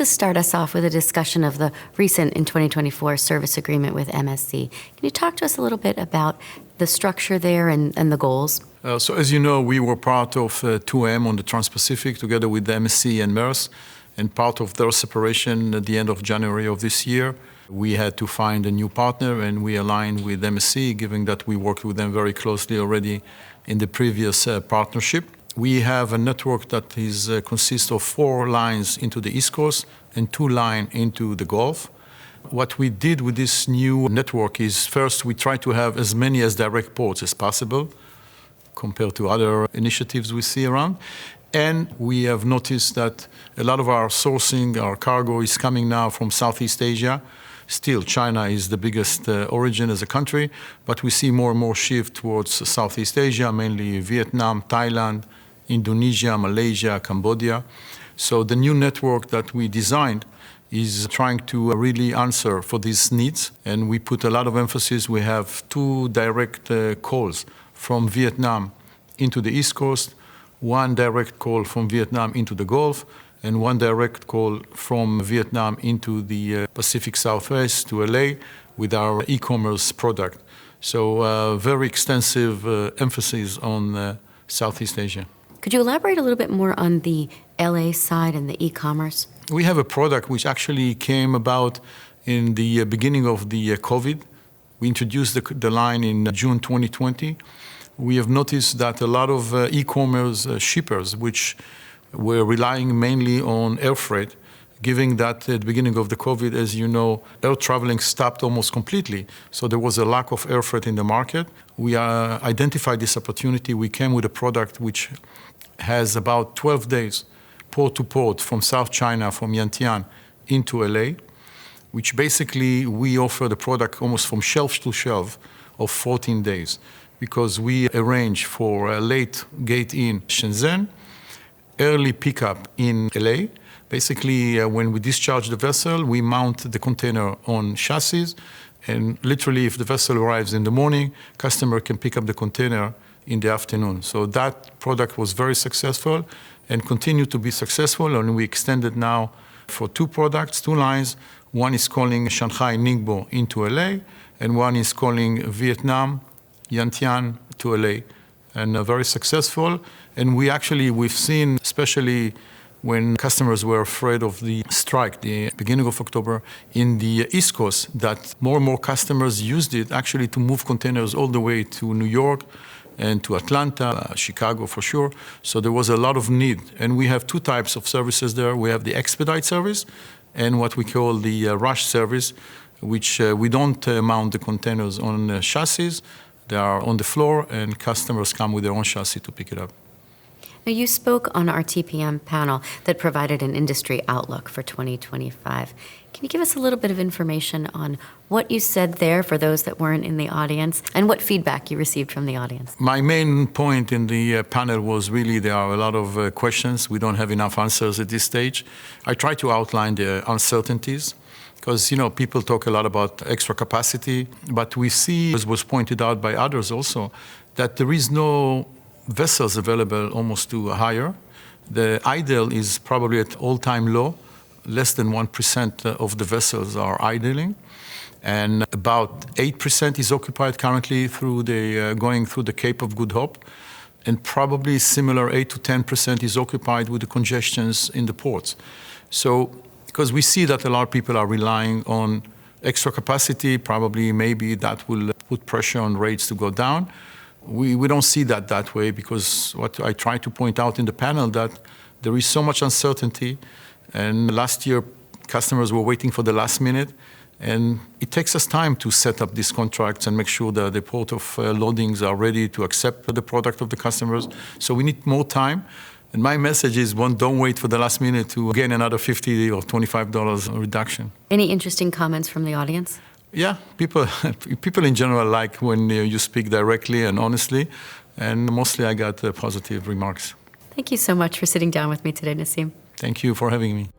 to start us off with a discussion of the recent, in 2024, service agreement with MSC. Can you talk to us a little bit about the structure there and the goals? So as you know, we were part of 2M on the Trans-Pacific together with MSC and Maersk, and part of their separation at the end of January of this year. We had to find a new partner, and we aligned with MSC, given that we worked with them very closely already in the previous partnership. We have a network that consists of 4 lines into the East Coast and 2 lines into the Gulf. What we did with this new network is, first, we try to have as many as direct ports as possible compared to other initiatives we see around. And we have noticed that a lot of our sourcing, our cargo is coming now from Southeast Asia. Still, China is the biggest origin as a country, but we see more and more shift towards Southeast Asia, mainly Vietnam, Thailand, Indonesia, Malaysia, Cambodia. So the new network that we designed is trying to really answer for these needs, and we put a lot of emphasis. We have 2 direct calls from Vietnam into the East Coast, 1 direct call from Vietnam into the Gulf, and 1 direct call from Vietnam into the Pacific Southwest to LA with our e-commerce product. So very extensive emphasis on Southeast Asia. Could you elaborate a little bit more on the LA side and the e-commerce? We have a product which actually came about in the beginning of the COVID. We introduced the line in June 2020. We have noticed that a lot of e-commerce shippers, which were relying mainly on air freight, given that at the beginning of the COVID, as you know, air traveling stopped almost completely. So there was a lack of air freight in the market. We identified this opportunity. We came with a product which has about 12 days port to port from South China, from Yantian into LA, which basically we offer the product almost from shelf to shelf of 14 days, because we arrange for a late gate in Shenzhen, early pickup in LA. Basically, when we discharge the vessel, we mount the container on chassis, and literally if the vessel arrives in the morning, customer can pick up the container in the afternoon. So that product was very successful and continued to be successful, and we extended now for 2 products, 2 lines. One is calling Shanghai Ningbo into LA, and one is calling Vietnam Yantian to LA, and very successful. And we've seen, especially when customers were afraid of the strike, the beginning of October, in the East Coast, that more and more customers used it actually to move containers all the way to New York and to Atlanta, Chicago for sure. So there was a lot of need. And we have 2 types of services there. We have the expedite service and what we call the rush service, which we don't mount the containers on chassis. They are on the floor, and customers come with their own chassis to pick it up. Now, you spoke on our TPM panel that provided an industry outlook for 2025. Can you give us a little bit of information on what you said there for those that weren't in the audience, and what feedback you received from the audience? My main point in the panel was really there are a lot of questions. We don't have enough answers at this stage. I try to outline the uncertainties, because, people talk a lot about extra capacity, but we see, as was pointed out by others also, that there is no vessels available almost to hire. The idle is probably at all-time low. Less than 1% of the vessels are idling, and about 8% is occupied currently going through the Cape of Good Hope, and probably similar 8 to 10% is occupied with the congestions in the ports. So, because we see that a lot of people are relying on extra capacity, probably maybe that will put pressure on rates to go down. We don't see that way, because what I try to point out in the panel, that there is so much uncertainty, and last year customers were waiting for the last minute, and it takes us time to set up these contracts and make sure that the port of loadings are ready to accept the product of the customers. So we need more time. And my message is, don't wait for the last minute to gain another $50 or $25 reduction. Any interesting comments from the audience? Yeah, people in general like when you speak directly and honestly, and mostly I got positive remarks. Thank you so much for sitting down with me today, Nissim. Thank you for having me.